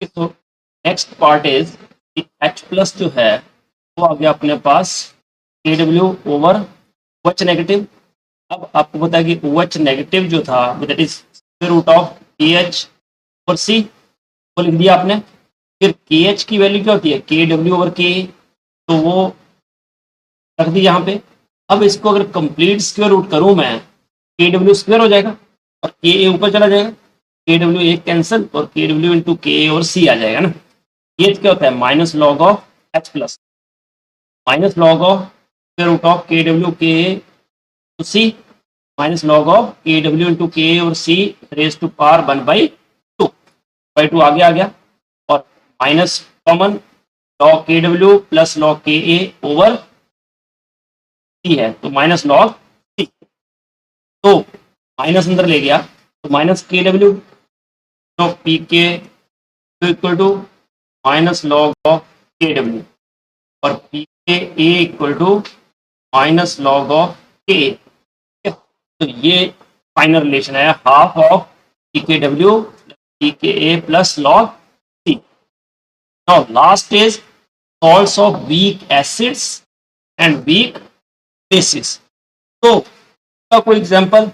तो next part is H plus जो है वो आ गया अपने पास K W over O H negative. अब आपको पता है कि ओ एच नेगेटिव जो था that is square root of K H और सी को लिख दिया आपने। फिर के एच की वैल्यू क्या होती है के डब्ल्यू ओवर के, तो वो रख दी यहाँ पे। अब इसको अगर कंप्लीट स्क्वायर रूट करूँ मैं, के डब्ल्यू स्क्वायर हो जाएगा और के ए ऊपर चला जाएगा, के डब्ल्यू एक कैंसिल और के डब्ल्यू इंटू के ए और सी आ जाएगा ना। ये क्या होता है minus log of H plus minus log of square root of K W K A to C minus log of K W into K A और सी रेज टू पावर 1/2 आ गया और minus common log K W plus log K A over सी है तो minus log c, तो minus अंदर ले गया तो माइनस के डब्ल्यू तो P K equal to minus log of K W और P K A equal to minus log of K. तो ये फाइनल रिलेशन है half of P K W P K A plus log C. Now last is salts of weak acids and weak bases. तो कोई example,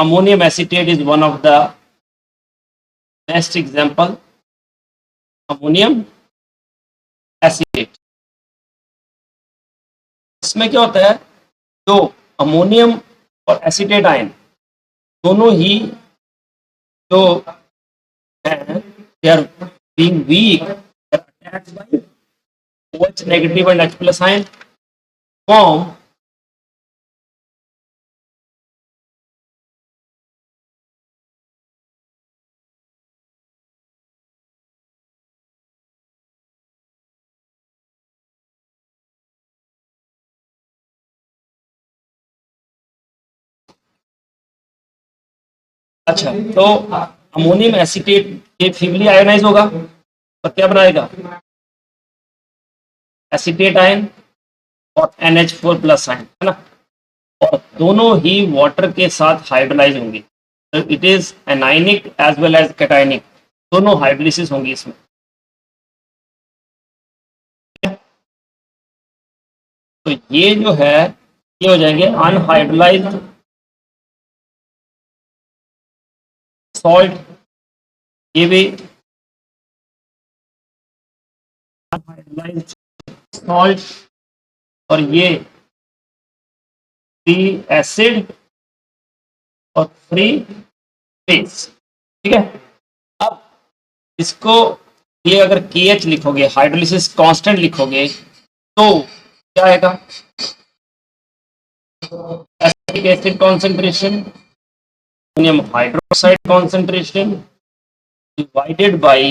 ammonium acetate is one of the best example, ammonium acetate। इसमें क्या होता है जो ammonium और acetate ion दोनों ही जो हैं they are being weak, they are attacked by OH negative and H plus ion form अच्छा तो अमोनियम एसीटेट ये फीबली आयोनाइज होगा और क्या बनाएगा एसीटेट आयन और NH4 प्लस आयन है ना, और दोनों ही वाटर के साथ हाइड्रोलाइज होंगे। तो it is anionic as well as cationic, दोनों हाइड्रोलिसिस होंगी इसमें। तो ये जो है ये हो जाएंगे अनहाइड्रोलाइज्ड सॉल्ट, ये भी अनहाइड्रोलाइज्ड सॉल्ट और ये फ्री एसिड और फ्री बेस। ठीक है, अब इसको ये अगर KH लिखोगे हाइड्रोलिसिस कांस्टेंट लिखोगे तो क्या आएगा acetic acid concentration ammonium hydroxide concentration divided by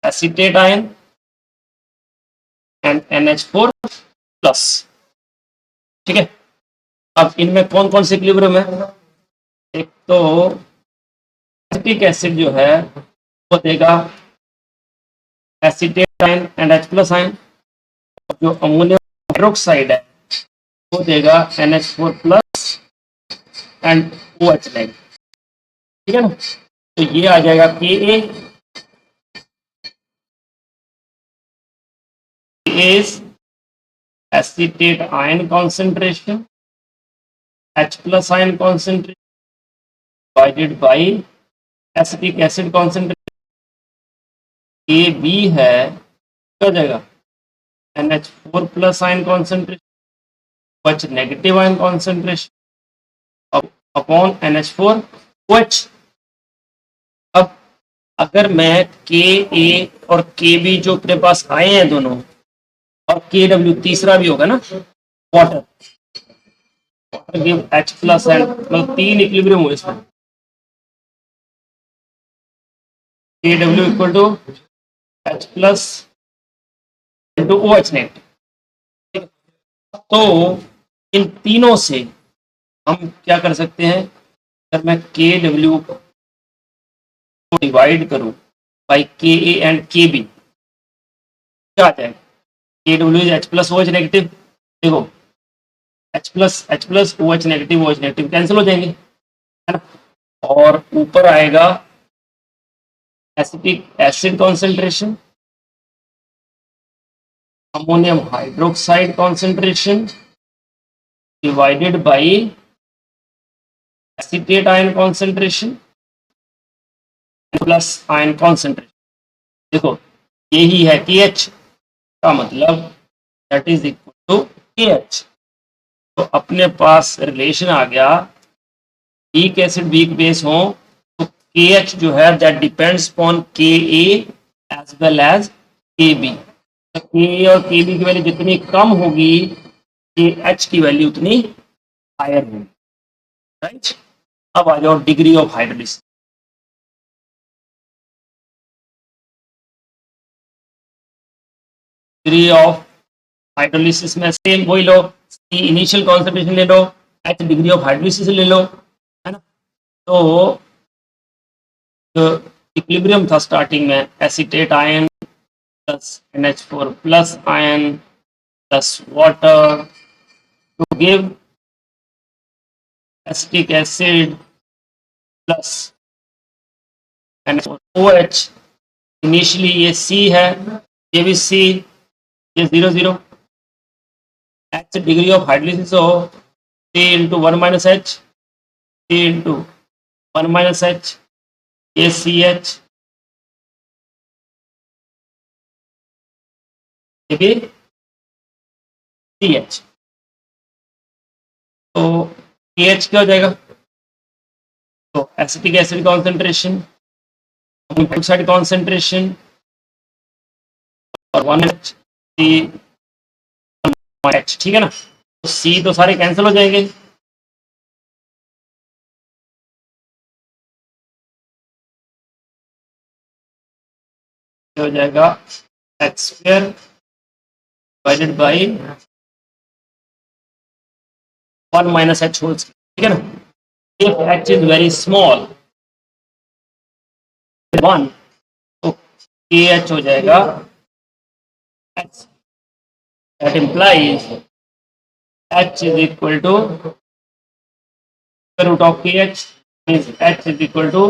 acetate ion and NH4 plus. ठीक है, अब इनमें कौन कौन से इक्विलिब्रियम है, एक तो एसिटिक एसिड जो है वो देगा acetate ion and H plus ion, जो अमोनियम हाइड्रोक्साइड है वो देगा NH4 plus and OH negative. ठीक है ना, तो ये आ जाएगा Ka is acetate ion concentration H plus ion concentration divided by acetic acid concentration। Kb है क्या हो जाएगा NH4 plus ion concentration OH negative ion concentration upon NH4 OH। अब अगर मैं Ka और Kb जो अपने पास आए हैं दोनों और Kw तीसरा भी होगा ना water give H plus and मतलब तीन इक्विलिब्रियम हुए इसमें Kw equal to H plus into OH negative. तो इन तीनों से हम क्या कर सकते हैं, अगर मैं Kw को डिवाइड करूं बाई Ka एंड Kb क्या आ जाएगा Kw is H plus OH negative. देखो H plus OH negative cancel हो जाएंगे है ना, और ऊपर आएगा acetic acid concentration, ammonium hydroxide concentration divided by acetate ion concentration plus ion concentration. देखो यही है KH का मतलब that is equal to KH। तो अपने पास रिलेशन आ गया, वीक एसिड वीक बेस हो तो KH जो है that depends upon Ka as well as Kb। Ka और Kb की वैल्यू जितनी कम होगी KH की वैल्यू उतनी हायर होगी, राइट। अब आ जाओ degree of hydrolysis. Degree of hydrolysis में सेम वही लो, इनिशियल कॉन्सेंट्रेशन ले लो, H डिग्री ऑफ हाइड्रोलिसिस ले लो, है ना। तो इक्विलिब्रियम था स्टार्टिंग में acetate ion plus NH4 plus ion plus water to give acetic acid plus NH4OH। Initially ये C है, ये भी C, ये 0 0। H डिग्री ऑफ हाइड्रोलिसिस हो C into 1 minus H, C into 1 minus H, ये CH, ये भी CH। तो KH क्या हो जाएगा, तो acetic acid concentration, hydroxide concentration और 1H CH, ठीक है ना। तो C तो सारे कैंसिल हो जाएंगे, हो जाएगा H square divided by 1 minus H whole square, ठीक है ना। If H is very small 1 तो KH हो जाएगा H, that implies H is equal to square root of KH, means H is equal to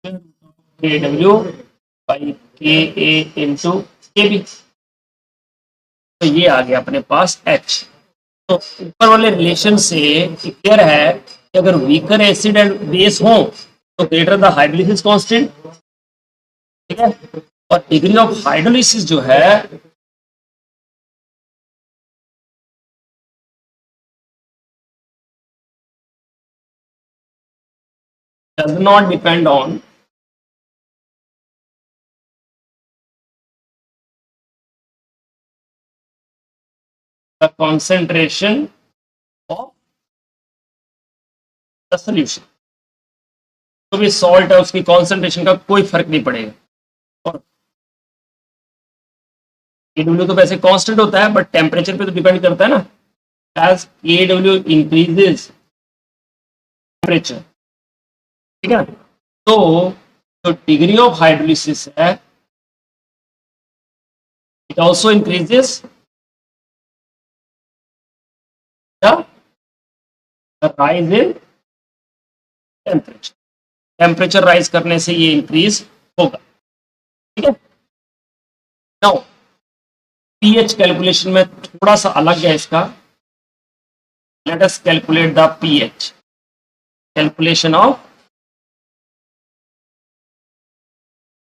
KW by KA into KB। तो ये आ गया अपने पास H। तो ऊपर वाले रिलेशन से क्लियर है कि अगर वीकर एसिड एंड बेस हो तो ग्रेटर द हाइड्रोलिसिस कांस्टेंट, ठीक है। और डिग्री ऑफ हाइड्रोलिसिस जो है does not depend on the concentration of the solution। तो भी सॉल्ट है उसकी कॉन्सेंट्रेशन का कोई फर्क नहीं पड़ेगा। और KW तो वैसे कांस्टेंट होता है बट टेम्परेचर पे तो डिपेंड करता है ना, एज KW इंक्रीजेस टेम्परेचर, ठीक है। तो जो डिग्री ऑफ हाइड्रोलिसिस है it also increases the rise in temperature. Temperature rise करने से ये इंक्रीज होगा, ठीक है। नाउ पीएच कैलकुलेशन में थोड़ा सा अलग है इसका। Let us calculate the pH, calculation of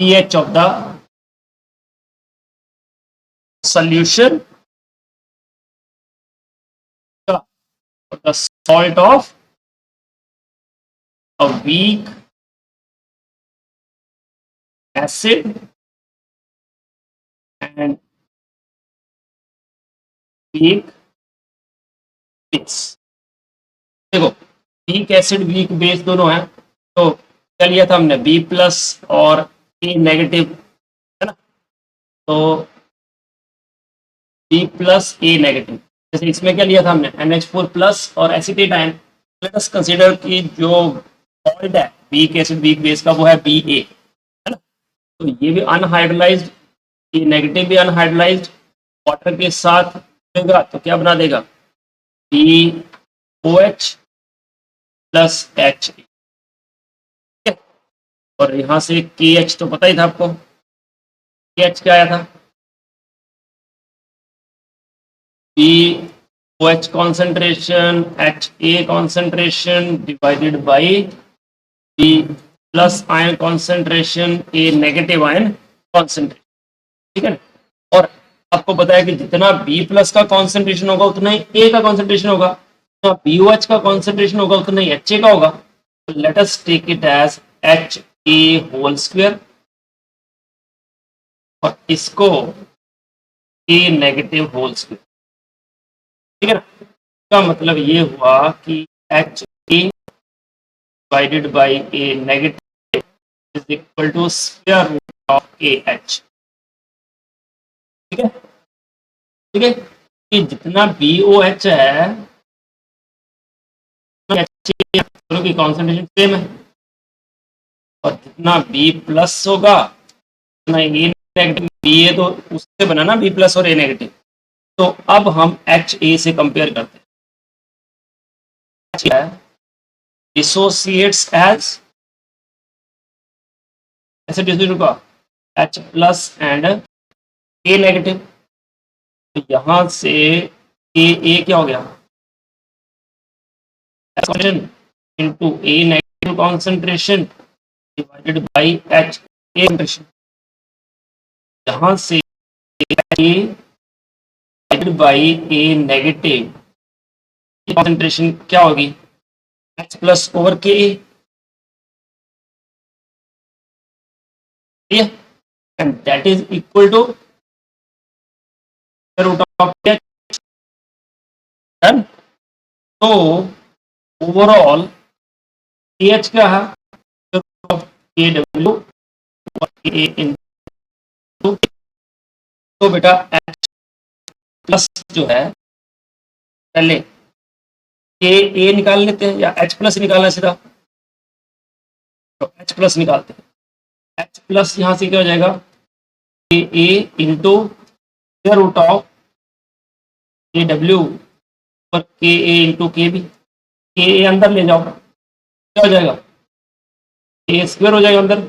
pH of the solution the salt of a weak acid and weak base। देखो वीक एसिड वीक बेस दोनों है, तो क्या लिया था हमने B प्लस और A नेगेटिव, है ना। तो B प्लस A नेगेटिव, जैसे इसमें क्या लिया था हमने NH4 प्लस और acetate ion. Let us consider कि जो सॉल्ट है वीक एसिड वीक बेस का वो है BA, है ना। तो ये भी अनहाइड्रोलाइज्ड, ये नेगेटिव भी अनहाइड्रोलाइज्ड, वाटर के साथ देगा तो क्या बना देगा BOH प्लस H। और यहाँ से के एच तो पता ही था आपको, के एच क्या आया था, B O H concentration H A concentration divided by B plus ion concentration A negative ion concentration, ठीक है ना। और आपको पता है कि जितना बी प्लस का कॉन्सेंट्रेशन होगा उतना ही ए का कॉन्सेंट्रेशन होगा, जितना बी ओ एच का कॉन्सेंट्रेशन होगा उतना ही एच ए का होगा। तो let us take it as H A whole square और इसको ए नेगेटिव होल स्क्वायर, ठीक है ना। इसका मतलब ये हुआ कि H A divided by A negative is equal to square root of A H, ठीक है, ठीक है। कि जितना बी ओ एच है दोनों की कॉन्सेंट्रेशन सेम है, और जितना बी प्लस होगा उतना ए नेगेटिव, बी ए तो उससे बना ना बी प्लस और ए नेगेटिव। तो अब हम एच ए से कंपेयर करते हैं, डिसोसिएट्स एज, ऐसे डिसोसिएट का H plus and A negative. तो यहां से ए क्या हो गया, into A negative concentration divided by H A concentration, यहां से A divided by A negative concentration क्या होगी, H plus over K A, and that is equal to root of H. तो ओवरऑल ए एच क्या है, A W A into, तो बेटा H plus जो है पहले ए निकाल लेते हैं या एच प्लस निकालना है सीधा, तो एच प्लस निकालते हैं। एच प्लस यहां से क्या हो जाएगा, A into root of A W और K A into K B, के ए अंदर ले जाओ क्या हो जाएगा, ए स्क्वायर हो जाएगा अंदर,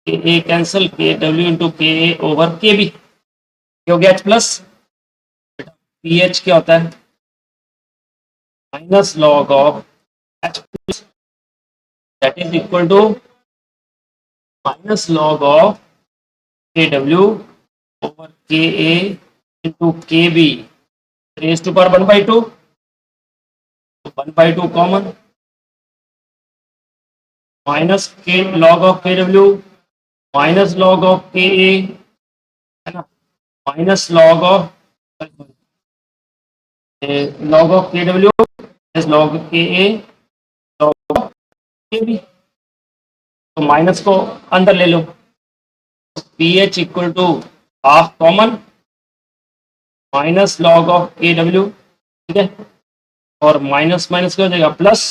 के ए कैंसिल, के W into K A over के बी, हो गया एच प्लस। पी एच क्या होता है, minus log of H plus, that is equal to minus log of K W over K A into K B raise to power 1/2, 1/2 common, minus K log of K W minus log of K A, है ना, minus log of K W log K A log of K B, तो माइनस को अंदर ले लो, P H equal to half common minus log of A W, ठीक है, और माइनस माइनस क्या हो जाएगा प्लस,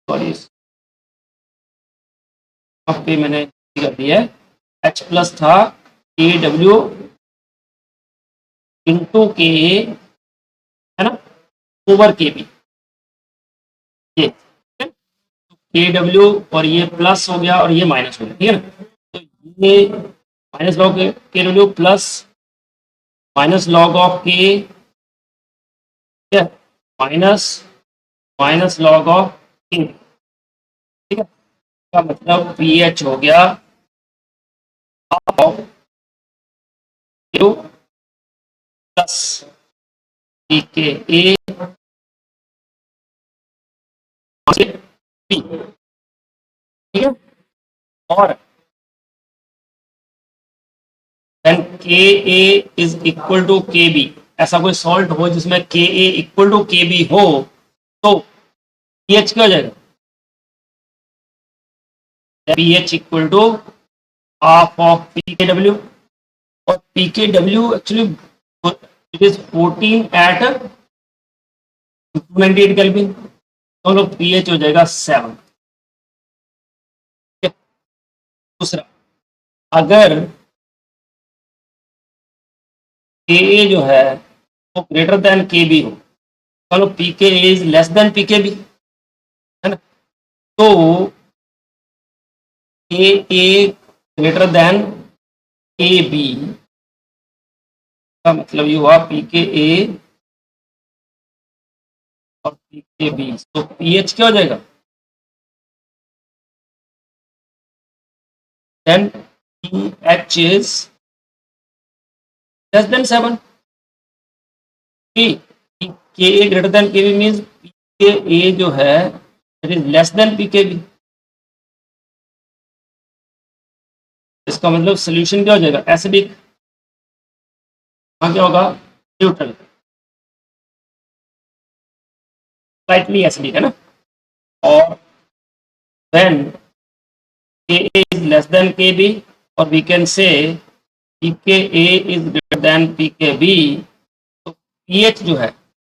सॉरी पे मैंने कर दिया है, एच प्लस था A W into K A, है ना, ओवर के बी, ये के डब्ल्यू और ये प्लस हो गया और ये माइनस हो गया, ठीक है ना। तो ये minus log K W plus minus log of के, माइनस माइनस लॉग ऑफ के, ठीक है, का मतलब पी एच हो गया of Q plus P K A P, ठीक है, और then K a is equal to K b, ऐसा कोई सॉल्ट हो जिसमें K A equal to K b हो तो पी एच क्या हो जाएगा, p H equal to half of P K W, और पी के डब्ल्यू actually it is 14 at 298 kelvin, तो लोग पी एच हो जाएगा 7। दूसरा, अगर के ए जो है वो ग्रेटर देन के बी हो, चलो पी के is less than p K B, है ना, तो ए ग्रेटर देन ए बी का मतलब ये हुआ पी के ए और पी के बी, तो पीएच क्या हो जाएगा, then pH is less than 7, K a greater than K b means p K a जो है it is less than p K b. इसका मतलब सोल्यूशन क्या हो जाएगा, एसिडिक, क्या होगा, न्यूट्रल, स्लाइटली एसिडिक है ना। और then K a is less than K b, और we can say p K a is greater than p K B, तो पीएच जो है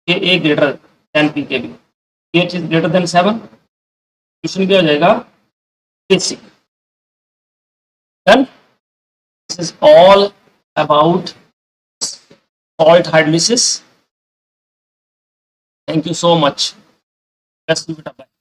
K a greater than p K b, pH is greater than 7, solution क्या हो जाएगा, basic. Done, this is all about salt hydrolysis. Thank you so much. Let's give it a bye.